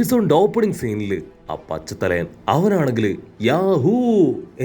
എപ്പിസോഡിന്റെ opening സീനിൽ ആ പച്ചത്തലയൻ അവനാണെങ്കിൽ യാഹൂ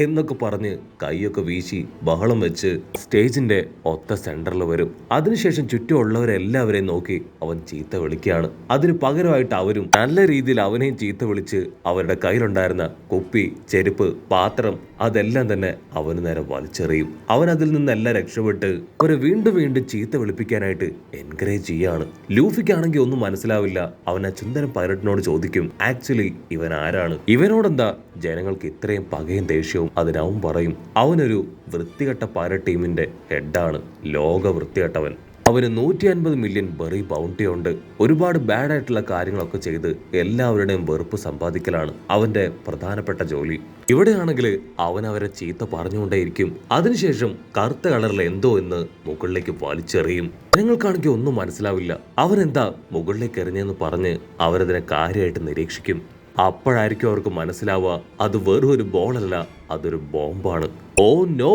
എന്നൊക്കെ പറഞ്ഞ് കൈയൊക്കെ വീശി ബഹളം വെച്ച് സ്റ്റേജിന്റെ ഒത്ത സെന്ററിൽ വരും. അതിനുശേഷം ചുറ്റുമുള്ളവരെല്ലാവരെയും നോക്കി അവൻ ചീത്ത വിളിക്കുകയാണ്. അതിന് പകരമായിട്ട് അവരും നല്ല രീതിയിൽ അവനെയും ചീത്ത വിളിച്ച് അവരുടെ കയ്യിലുണ്ടായിരുന്ന കുപ്പി, ചെരുപ്പ്, പാത്രം അതെല്ലാം തന്നെ അവന് നേരെ വലിച്ചെറിയും. അവൻ അതിൽ നിന്നെല്ലാം രക്ഷപ്പെട്ട് അവരെ വീണ്ടും വീണ്ടും ചീത്ത വിളിപ്പിക്കാനായിട്ട് എൻകറേജ് ചെയ്യാണ്. ലൂഫിക്കാണെങ്കിൽ ഒന്നും മനസ്സിലാവില്ല. അവൻ ആ ചുന്ദരൻ പൈലറ്റിനോട് ചോദിക്കും, ആക്ച്വലി ഇവൻ ആരാണ്, ഇവനോടെന്താ ജനങ്ങൾക്ക് ഇത്രയും പകയും ദേഷ്യവും? അതിനവൻ പറയും, അവനൊരു വൃത്തികെട്ട പൈലറ്റ് ടീമിന്റെ ഹെഡാണ്, ലോക വൃത്തികെട്ടവൻ. അവന് 150 മില്യൺ ബെറി ബൗണ്ടി ഉണ്ട്. ഒരുപാട് ബാഡ് ആയിട്ടുള്ള കാര്യങ്ങളൊക്കെ ചെയ്ത് എല്ലാവരുടെയും വെറുപ്പ് സമ്പാദിക്കലാണ് അവന്റെ പ്രധാനപ്പെട്ട ജോലി. ഇവിടെയാണെങ്കിൽ അവൻ അവരെ ചീത്ത പറഞ്ഞുകൊണ്ടേയിരിക്കും. അതിനുശേഷം കറുത്ത കളറിൽ എന്തോ എന്ന് മുകളിലേക്ക് വലിച്ചെറിയും. ജനങ്ങൾക്കാണെങ്കിൽ ഒന്നും മനസ്സിലാവില്ല. അവനെന്താ മുകളിലേക്ക് എറിഞ്ഞെന്ന് പറഞ്ഞ് അവരതിനെ കാര്യമായിട്ട് നിരീക്ഷിക്കും. അപ്പോഴായിരിക്കും അവർക്ക് മനസ്സിലാവുക അത് വെറും ഒരു ബോളല്ല, അതൊരു ബോംബാണ്. ഓ നോ,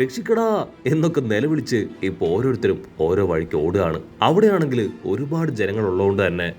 രക്ഷിക്കടാ എന്നൊക്കെ നിലവിളിച്ച് ഇപ്പൊ ഓരോരുത്തരും ഓരോ വഴിക്ക് ഓടുകയാണ്. അവിടെയാണെങ്കിൽ ഒരുപാട് ജനങ്ങൾ ഉള്ളതുകൊണ്ട് തന്നെ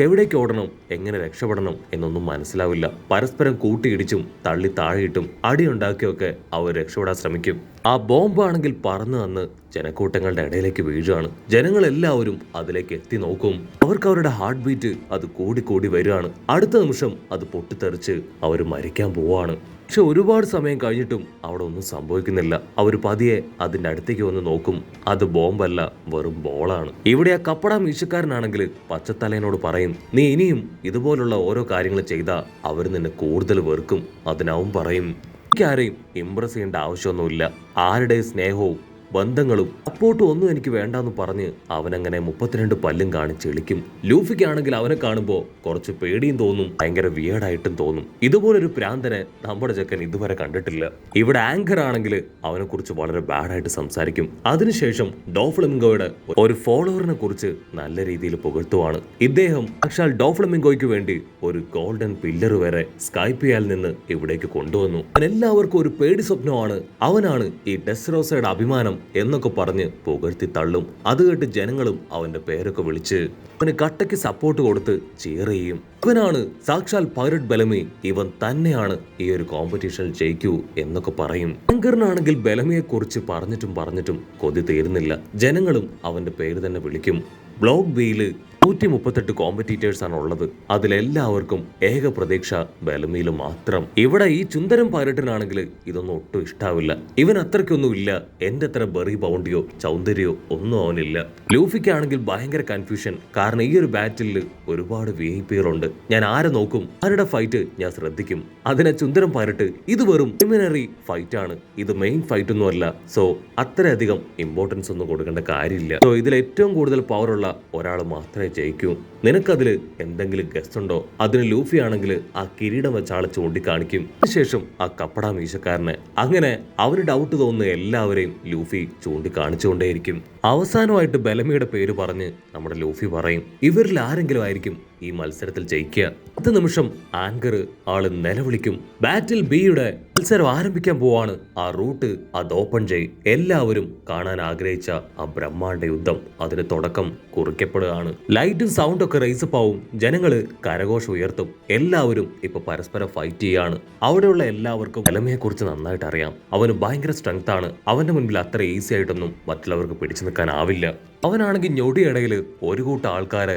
എവിടേക്ക് ഓടണം, എങ്ങനെ രക്ഷപ്പെടണം എന്നൊന്നും മനസ്സിലാവില്ല. പരസ്പരം കൂട്ടിയിടിച്ചും തള്ളി താഴെയിട്ടും അടിയുണ്ടാക്കിയൊക്കെ അവർ രക്ഷപ്പെടാൻ ശ്രമിക്കും. ആ ബോംബാണെങ്കിൽ പറന്നു വന്ന് ജനക്കൂട്ടങ്ങളുടെ ഇടയിലേക്ക് വീഴുകയാണ്. ജനങ്ങളെല്ലാവരും അതിലേക്ക് എത്തി നോക്കും. അവർക്ക് അവരുടെ ഹാർട്ട് ബീറ്റ് അത് കൂടി വരികയാണ്. അടുത്ത നിമിഷം അത് പൊട്ടിത്തെറിച്ച് അവർ മരിക്കാൻ പോവാണ്. പക്ഷെ ഒരുപാട് സമയം കഴിഞ്ഞിട്ടും അവിടെ ഒന്നും സംഭവിക്കുന്നില്ല. അവർ പതിയെ അതിന്റെ അടുത്തേക്ക് വന്ന് നോക്കും. അത് ബോംബല്ല, വെറും ബോളാണ്. ഇവിടെ ആ കപ്പട മീശക്കാരനാണെങ്കിൽ പച്ചത്തലയനോട് പറയും, നീ ഇനിയും ഇതുപോലുള്ള ഓരോ കാര്യങ്ങൾ ചെയ്താൽ അവർ നിന്നെ കൂടുതൽ വെറുക്കും. അതിനവൻ പറയും, എനിക്കാരെയും ഇംപ്രസ് ചെയ്യേണ്ട ആവശ്യമൊന്നുമില്ല, ആരുടെ സ്നേഹവും ബന്ധങ്ങളും സപ്പോർട്ടും ഒന്നും എനിക്ക് വേണ്ടെന്ന് പറഞ്ഞ് അവനങ്ങനെ 32 പല്ലും കാണിച്ച് എളിക്കും. ലൂഫിക്കാണെങ്കിൽ അവനെ കാണുമ്പോൾ കുറച്ച് പേടിയും തോന്നും, ഭയങ്കര വിയേർഡായിട്ടും തോന്നും. ഇതുപോലൊരു പ്രാന്തനെ നമ്മുടെ ചെക്കൻ ഇതുവരെ കണ്ടിട്ടില്ല. ഇവിടെ ആങ്കർ ആണെങ്കിൽ അവനെ കുറിച്ച് വളരെ ബാഡായിട്ട് സംസാരിക്കും. അതിനുശേഷം ഡോഫ്ലമിംഗോയുടെ ഒരു ഫോളോവറിനെ കുറിച്ച് നല്ല രീതിയിൽ പുകഴ്ത്തുവാണ്. ഇദ്ദേഹം സാക്ഷാൽ ഡോഫ്ലമിംഗോയ്ക്ക് വേണ്ടി ഒരു ഗോൾഡൻ പില്ലർ വരെ സ്കൈപ്പിയാൽ നിന്ന് ഇവിടേക്ക് കൊണ്ടുവന്നു. എല്ലാവർക്കും ഒരു പേടി സ്വപ്നമാണ്, അവനാണ് ഈ ഡെസ്റോസയുടെ അഭിമാനം എന്നൊക്കെ പറഞ്ഞ് പുകഴ്ത്തി തള്ളും. അത് കേട്ട് ജനങ്ങളും അവന്റെ പേരൊക്കെ വിളിച്ച് അവന് കട്ടയ്ക്ക് സപ്പോർട്ട് കൊടുത്ത് cheer ചെയ്യും. ഇവനാണ് സാക്ഷാൽ പൈലറ്റ് ബെലമി, ഇവൻ തന്നെയാണ് ഈ ഒരു കോമ്പറ്റീഷനിൽ ജയിക്കൂ എന്നൊക്കെ പറയും. ആങ്കറിനാണെങ്കിൽ ബെലമിയെ കുറിച്ച് പറഞ്ഞിട്ടും കൊതി തീരുന്നില്ല. ജനങ്ങളും അവന്റെ പേര് തന്നെ വിളിക്കും. ബ്ലോക്ക് ബിയില് 138 കോമ്പറ്റീറ്റേഴ്സ് ആണ് ഉള്ളത്. അതിലെല്ലാവർക്കും ഏക പ്രതീക്ഷ ബെലമിയിൽ മാത്രം. ഇവിടെ ഈ ചുന്ദരം പൈലറ്റിനാണെങ്കിൽ ഇതൊന്നും ഒട്ടും ഇഷ്ടാവില്ല. ഇവൻ അത്രയ്ക്കൊന്നും ഇല്ല, എന്റെ അത്ര ബെറി ബൗണ്ടിയോ സൗന്ദര്യോ ഒന്നും അവനില്ല. ലൂഫിക്കാണെങ്കിൽ ഭയങ്കര കൺഫ്യൂഷൻ. കാരണം ഈ ഒരു ബാറ്റിൽ ഒരുപാട് VIP-കളുണ്ട്. ഞാൻ ആരെ നോക്കും, ആരുടെ ഫൈറ്റ് ഞാൻ ശ്രദ്ധിക്കും? അതിനെ ചുന്ദരം പൈലറ്റ് ഇത് വെറും പ്രിലിമിനറി ഫൈറ്റ് ആണ്, ഇത് മെയിൻ ഫൈറ്റ് ഒന്നും അല്ല. സോ അത്രയധികം ഇമ്പോർട്ടൻസ് ഒന്നും കൊടുക്കേണ്ട കാര്യമില്ല. സോ ഇതിൽ ഏറ്റവും കൂടുതൽ പവറുള്ള ഒരാൾ മാത്രമേ ജയിക്കൂ. നിനക്കതിൽ എന്തെങ്കിലും ഗസ്റ്റ് ഉണ്ടോ? അതിന് ലൂഫി ആണെങ്കിൽ ആ കിരീടം വെച്ച ആളെ ചൂണ്ടിക്കാണിക്കും. അതിനുശേഷം ആ കപ്പട മീശക്കാരനെ, അങ്ങനെ അവന് ഡൗട്ട് തോന്നുന്ന എല്ലാവരെയും ലൂഫി ചൂണ്ടിക്കാണിച്ചുകൊണ്ടേയിരിക്കും. അവസാനമായിട്ട് ബെലമിയുടെ പേര് പറഞ്ഞ് നമ്മുടെ ലൂഫി പറയും, ഇവരിൽ ആരെങ്കിലും ആയിരിക്കും ഈ മത്സരത്തിൽ ജയിക്കുക. 10 നിമിഷം ആങ്കർ ആള് നിലവിളിക്കും, ബാറ്റിൽ ബിയുടെ മത്സരം ആരംഭിക്കാൻ പോവാണ്, ആ റൂട്ട് അത് ഓപ്പൺ ചെയ്. എല്ലാവരും കാണാൻ ആഗ്രഹിച്ച ആ ബ്രഹ്മാണ്ഡ യുദ്ധം അതിന് തുടക്കം കുറിക്കപ്പെടുകയാണ്. ലൈറ്റും സൗണ്ടൊക്കെ റൈസപ്പ് ആവും. ജനങ്ങള് കരഘോഷം ഉയർത്തും. എല്ലാവരും ഇപ്പൊ പരസ്പരം ഫൈറ്റ് ചെയ്യാണ്. അവിടെയുള്ള എല്ലാവർക്കും ബെലമിയെ കുറിച്ച് നന്നായിട്ട് അറിയാം. അവന് ഭയങ്കര സ്ട്രെങ്ത് ആണ്. അവന്റെ മുൻപിൽ അത്ര ഈസി ആയിട്ടൊന്നും മറ്റുള്ളവർക്ക് പിടിച്ചു നിൽക്കാനാവില്ല. അവനാണെങ്കിൽ ഞൊടിയിടയിൽ ഒരു കൂട്ടം ആൾക്കാരെ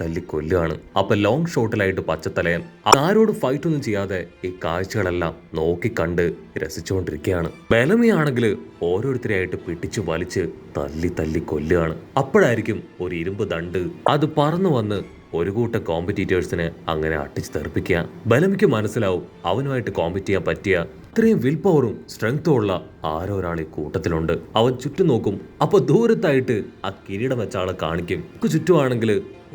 തല്ലി കൊല്ലുകയാണ്. അപ്പൊ ലോങ് ഷോട്ടിലായിട്ട് പച്ചത്തലയൻ ആരോട് ഫൈറ്റ് ഒന്നും ചെയ്യാതെ ഈ കാഴ്ചകളെല്ലാം നോക്കിക്കണ്ട് രസിച്ചുകൊണ്ടിരിക്കുകയാണ്. ബെലമിയാണെങ്കിൽ ഓരോരുത്തരെയായിട്ട് പിടിച്ചു വലിച്ച് തല്ലി കൊല്ലുകയാണ്. അപ്പോഴായിരിക്കും ഒരു ഇരുമ്പ് ദണ്ട് അത് പറന്നു വന്ന് ഒരു കൂട്ടം കോമ്പറ്റീറ്റേഴ്സിനെ അങ്ങനെ അട്ടിച്ച് തെറിപ്പിക്കുക. ബെലമിക്ക് മനസ്സിലാവും അവനുമായിട്ട് കോമ്പറ്റ് ചെയ്യാൻ പറ്റിയ ഇത്രയും വിൽ പവറും സ്ട്രെങ്ത്തും ഉള്ള ആരോ ഒരാൾ ഈ കൂട്ടത്തിലുണ്ട്. അവൻ ചുറ്റും നോക്കും. അപ്പൊ ദൂരത്തായിട്ട് ആ കിരീടം വെച്ച ആളെ കാണിക്കും. ചുറ്റുമാണെങ്കിൽ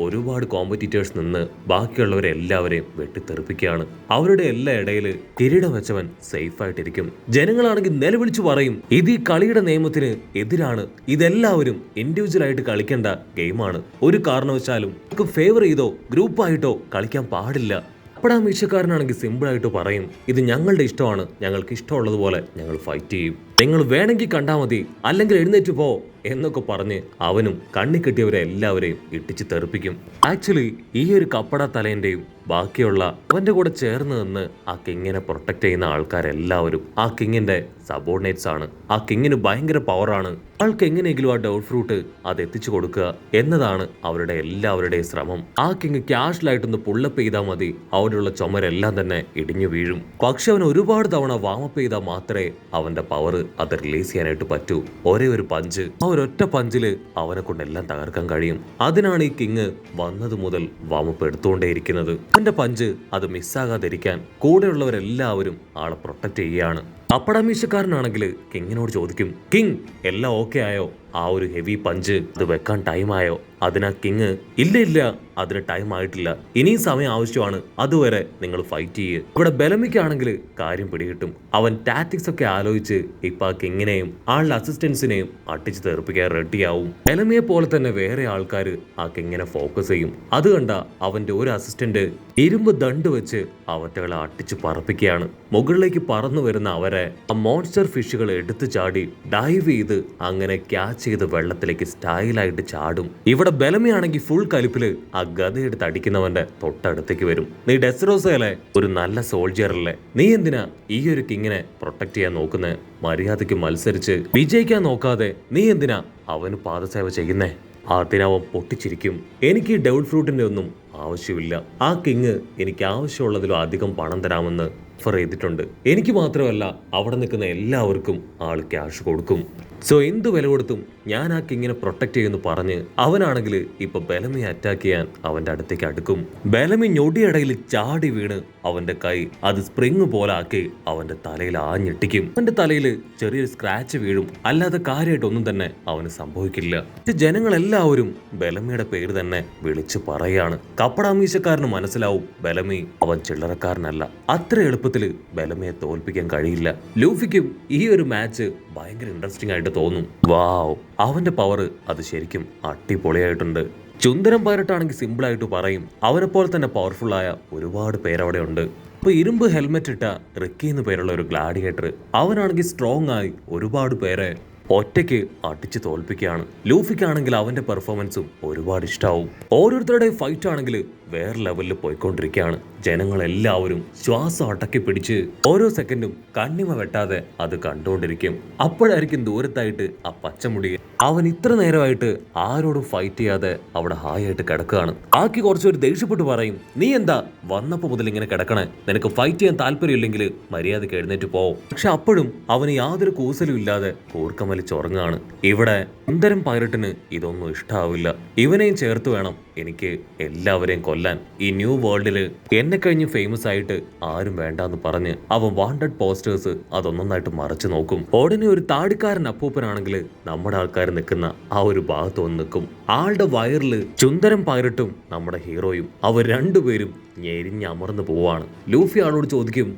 ഒരുപാട് കോമ്പറ്റീറ്റേഴ്സ് നിന്ന് ബാക്കിയുള്ളവരെല്ലാവരെയും വെട്ടിത്തെറിപ്പിക്കുകയാണ്. അവരുടെ എല്ലാ ഇടയിൽ കിരീടം വെച്ചവൻ സേഫ് ആയിട്ടിരിക്കും. ജനങ്ങളാണെങ്കിൽ നിലവിളിച്ചു പറയും, ഇത് ഈ കളിയുടെ നിയമത്തിന് എതിരാണ്, ഇതെല്ലാവരും ഇൻഡിവിജ്വൽ ആയിട്ട് കളിക്കേണ്ട ഗെയിമാണ്, ഒരു കാരണവശാലും ഫേവർ ചെയ്തോ ഗ്രൂപ്പായിട്ടോ കളിക്കാൻ പാടില്ല. അപ്പോൾ ആ മീശക്കാരനാണെങ്കിൽ സിമ്പിളായിട്ട് പറയും, ഇത് ഞങ്ങളുടെ ഇഷ്ടമാണ്, ഞങ്ങൾക്ക് ഇഷ്ടമുള്ളതുപോലെ ഞങ്ങൾ ഫൈറ്റ് ചെയ്യും. നിങ്ങൾ വേണമെങ്കിൽ കണ്ടാ മതി, അല്ലെങ്കിൽ എഴുന്നേറ്റ് പോ എന്നൊക്കെ പറഞ്ഞ് അവനും കണ്ണി കിട്ടിയവരെ എല്ലാവരെയും ഇട്ടിച്ച് തെറിപ്പിക്കും. ആക്ച്വലി ഈ ഒരു കപ്പട തലേന്റെയും ബാക്കിയുള്ള അവന്റെ കൂടെ ചേർന്ന് നിന്ന് ആ കിങ്ങിനെ പ്രൊട്ടക്ട് ചെയ്യുന്ന ആൾക്കാരെല്ലാവരും ആ കിങ്ങിന്റെ സബോർഡിനേറ്റ്സ് ആണ്. ആ കിങ്ങിന് ഭയങ്കര പവറാണ്. ആൾക്ക് എങ്ങനെയെങ്കിലും ആ ഡൗട്ട് ഫ്രൂട്ട് അത് എത്തിച്ചു കൊടുക്കുക എന്നതാണ് അവരുടെ എല്ലാവരുടെയും ശ്രമം. ആ കിങ് ക്യാഷ്വലായിട്ടൊന്ന് പുള്ളപ്പ് ചെയ്താൽ മതി, അവിടെയുള്ള ചുമരെല്ലാം തന്നെ ഇടിഞ്ഞു വീഴും. പക്ഷെ അവൻ ഒരുപാട് തവണ വാമപ്പ് ചെയ്താൽ മാത്രമേ അവന്റെ പവർ അത് റിലീസ് ചെയ്യാനായിട്ട് പറ്റൂ. ഒരേ ഒരു പഞ്ച്, ആ ഒരൊറ്റ പഞ്ചില് അവനെ കൊണ്ടെല്ലാം തകർക്കാൻ കഴിയും. അതിനാണ് ഈ കിങ് വന്നത് മുതൽ വാമപ്പ് എടുത്തുകൊണ്ടേയിരിക്കുന്നത്. അവന്റെ പഞ്ച് അത് മിസ്സാകാതിരിക്കാൻ കൂടെയുള്ളവരെല്ലാവരും ആളെ പ്രൊട്ടക്ട് ചെയ്യുകയാണ്. അപ്പടമീശക്കാരനാണെങ്കിൽ കിങ്ങിനോട് ചോദിക്കും, കിങ് എല്ലാം ഓക്കെ ആയോ? ആ ഒരു ഹെവി പഞ്ച് അത് വെക്കാൻ ടൈം ആയോ? അതിനാ കിങ്, ഇല്ല അതിന് ടൈം ആയിട്ടില്ല, ഇനിയും സമയം ആവശ്യമാണ്, അതുവരെ നിങ്ങൾ ഫൈറ്റ് ചെയ്യ്. ഇവിടെ ബെലമിക്കാണെങ്കിൽ കാര്യം പിടികിട്ടും. അവൻ ടാറ്റിക്സ് ഒക്കെ ആലോചിച്ച് ഇപ്പൊ ആ കിങ്ങിനെയും ആളുടെ അസിസ്റ്റൻസിനെയും അട്ടിച്ച് തെറിപ്പിക്കാൻ റെഡിയാവും. ബെലമിയെ പോലെ തന്നെ വേറെ ആൾക്കാർ ആ കിങ്ങിനെ ഫോക്കസ് ചെയ്യും. അത് കണ്ട അവന്റെ ഒരു അസിസ്റ്റന്റ് ഇരുമ്പ് ദണ്ട് വെച്ച് അവറ്റകളെ അട്ടിച്ച് പറപ്പിക്കുകയാണ്. മുകളിലേക്ക് പറന്നു വരുന്ന അവരെ ആ മോൺസ്റ്റർ ഫിഷുകൾ എടുത്തു ചാടി ഡൈവ് ചെയ്ത് അങ്ങനെ ക്യാച്ച് ചെയ്ത് വെള്ളത്തിലേക്ക് സ്റ്റൈലായിട്ട് ചാടും. ഇവിടെ ബെലമിയാണെങ്കിൽ ഫുൾ കലിപ്പില് ആ ഗതയെടുത്ത് അടിക്കുന്നവന്റെ തൊട്ടടുത്തേക്ക് വരും. നീ ഡെസ്റോസയിലെ ഒരു നല്ല സോൾജിയർ അല്ലേ, നീ എന്തിനാ ഈ ഒരു കിങ്ങിനെ പ്രൊട്ടക്ട് ചെയ്യാൻ നോക്കുന്നേ? മര്യാദയ്ക്ക് മത്സരിച്ച് വിജയിക്കാൻ നോക്കാതെ നീ എന്തിനാ അവന് പാദസേവ ചെയ്യുന്നേ? അതിനവൻ പൊട്ടിച്ചിരിക്കും. എനിക്ക് ഈ ഡൗട്ട് ഫ്രൂട്ടിന്റെ ഒന്നും ആവശ്യമില്ല. ആ കിങ് എനിക്ക് ആവശ്യമുള്ളതിലും അധികം പണം തരാമെന്ന് ഓഫർ ചെയ്തിട്ടുണ്ട്. എനിക്ക് മാത്രമല്ല, അവിടെ നിൽക്കുന്ന എല്ലാവർക്കും ആൾ ക്യാഷ് കൊടുക്കും. സോ എന്ത് വില കൊടുത്തും ഞാൻ ആ കിങ്ങിനെ പ്രൊട്ടക്ട് ചെയ്യുന്നു പറഞ്ഞ് അവനാണെങ്കിൽ ഇപ്പൊ ബെലമിയെ അറ്റാക്ക് ചെയ്യാൻ അവന്റെ അടുത്തേക്ക് അടുക്കും. ബെലമി ഞൊടിയിടയിൽ ചാടി വീണ് അവന്റെ കൈ അത് സ്പ്രിങ് പോലെ ആക്കി അവന്റെ തലയിൽ ആഞ്ഞിട്ടിക്കും. അവന്റെ തലയിൽ ചെറിയൊരു സ്ക്രാച്ച് വീഴും, അല്ലാതെ കാര്യമായിട്ടൊന്നും തന്നെ അവന് സംഭവിക്കില്ല. ജനങ്ങളെല്ലാവരും ബെലമിയുടെ പേര് തന്നെ വിളിച്ചു പറയാണ്. കപ്പടാമീശക്കാരന് മനസ്സിലാവും ബെലമി അവൻ ചില്ലറക്കാരനല്ല, അത്ര എളുപ്പത്തില് ബെലമിയെ തോൽപ്പിക്കാൻ കഴിയില്ല. ലൂഫിക്കും ഈ ഒരു മാച്ച് ഭയങ്കര ഇൻട്രസ്റ്റിംഗ് ആയിട്ട് തോന്നും. വാവ്, അവന്റെ പവർ അത് ശരിക്കും അടിപൊളിയായിട്ടുണ്ട്. ചുന്ദരം പൈറട്ടാണെങ്കിൽ സിമ്പിൾ ആയിട്ട് പറയും, അവനെ പോലെ തന്നെ പവർഫുൾ ആയ ഒരുപാട് പേരവിടെ ഉണ്ട്. ഇപ്പൊ ഇരുമ്പ് ഹെൽമെറ്റ് ഇട്ട റിക്കി എന്ന് പേരുള്ള ഒരു ഗ്ലാഡിയേറ്റർ, അവനാണെങ്കിൽ സ്ട്രോങ് ആയി ഒരുപാട് പേരെ ഒറ്റയ്ക്ക് അടിച്ച് തോൽപ്പിക്കുകയാണ്. ലൂഫിക്കാണെങ്കിൽ അവന്റെ പെർഫോമൻസും ഒരുപാട് ഇഷ്ടാവും. ഓരോരുത്തരുടെ ഫൈറ്റ് ആണെങ്കിൽ വേറെ ലെവലിൽ പോയിക്കൊണ്ടിരിക്കുകയാണ്. ജനങ്ങളെല്ലാവരും ശ്വാസം അടക്കി പിടിച്ച് ഓരോ സെക്കൻഡും കണ്ണിമ വെട്ടാതെ അത് കണ്ടുകൊണ്ടിരിക്കും. അപ്പോഴായിരിക്കും ദൂരത്തായിട്ട് ആ പച്ചമുടി അവൻ ഇത്ര നേരമായിട്ട് ആരോടും ഫൈറ്റ് ചെയ്യാതെ അവിടെ ഹായായിട്ട് കിടക്കുകയാണ്. ആക്കി കുറച്ചൊരു ദേഷ്യപ്പെട്ട് പറയും, നീ എന്താ വന്നപ്പോ മുതൽ ഇങ്ങനെ കിടക്കണേ? നിനക്ക് ഫൈറ്റ് ചെയ്യാൻ താല്പര്യമില്ലെങ്കിൽ മര്യാദയ്ക്ക് എഴുന്നേറ്റ് പോവും. പക്ഷെ അപ്പോഴും അവന് യാതൊരു കൂസലും ഇല്ലാതെ കൂർക്കം വലിച്ചുറങ്ങുകയാണ്. ഇവിടെ സുന്ദരം പൈറട്ടിന് ഇതൊന്നും ഇഷ്ടാവില്ല. ഇവനെയും ചേർത്ത് വേണം എനിക്ക് എല്ലാവരെയും കൊല്ലാൻ. ഈ ന്യൂ വേൾഡില് എന്നെ കഴിഞ്ഞ് ഫേമസ് ആയിട്ട് ആരും വേണ്ടാന്ന് പറഞ്ഞ് അവൻ വാണ്ടഡ് പോസ്റ്റേഴ്സ് അതൊന്നായിട്ട് മറച്ചു നോക്കും. ഉടനെ ഒരു താടിക്കാരൻ അപ്പൂപ്പനാണെങ്കിൽ നമ്മുടെ ആൾക്കാർ നിൽക്കുന്ന ആ ഒരു ഭാഗത്ത് വന്ന് നിൽക്കും. ആളുടെ വയറില് ചുന്ദരം പൈറട്ടും നമ്മുടെ ഹീറോയും അവർ രണ്ടുപേരും ഞെരിഞ്ഞമർന്നു പോവാണ്. ലൂഫി ആളോട് ചോദിക്കും,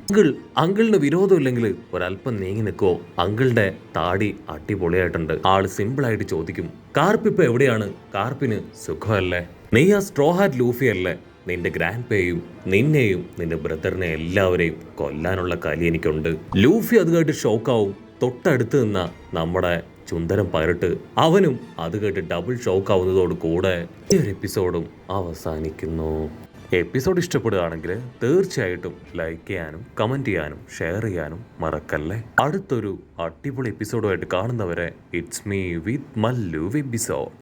അങ്കിളിന് വിരോധമില്ലെങ്കിൽ ഒരല്പം നീങ്ങി നിൽക്കുവോ? അങ്കിളുടെ താടി അടിപൊളിയായിട്ടുണ്ട്. ആള് സിമ്പിൾ ആയിട്ട് ചോദിക്കും, കാർപ്പ് ഇപ്പൊ എവിടെയാണ്? കാർപ്പിന് സുഖമല്ലേ? നീ ആ സ്ട്രോ ഹാറ്റ് ലൂഫി അല്ലേ? നിന്റെ ഗ്രാൻഡ് പേയും നിന്നെയും നിന്റെ ബ്രദറിനെ എല്ലാവരെയും കൊല്ലാനുള്ള കലി എനിക്കുണ്ട്. ലൂഫി അത് കേട്ട് ഷോക്കാവും. തൊട്ടടുത്ത് നിന്ന നമ്മുടെ ചുന്ദരം പൈറട്ട് അവനും അത് കേട്ട് ഡബിൾ ഷോക്ക് ആവുന്നതോട് കൂടെ ഈ ഒരു എപ്പിസോഡും അവസാനിക്കുന്നു. എപ്പിസോഡ് ഇഷ്ടപ്പെടുകയാണെങ്കിൽ തീർച്ചയായിട്ടും ലൈക്ക് ചെയ്യാനും കമന്റ് ചെയ്യാനും ഷെയർ ചെയ്യാനും മറക്കല്ലേ. അടുത്തൊരു അടിപൊളി എപ്പിസോഡുമായിട്ട് കാണുന്നവരെ it's me with Mallu episode.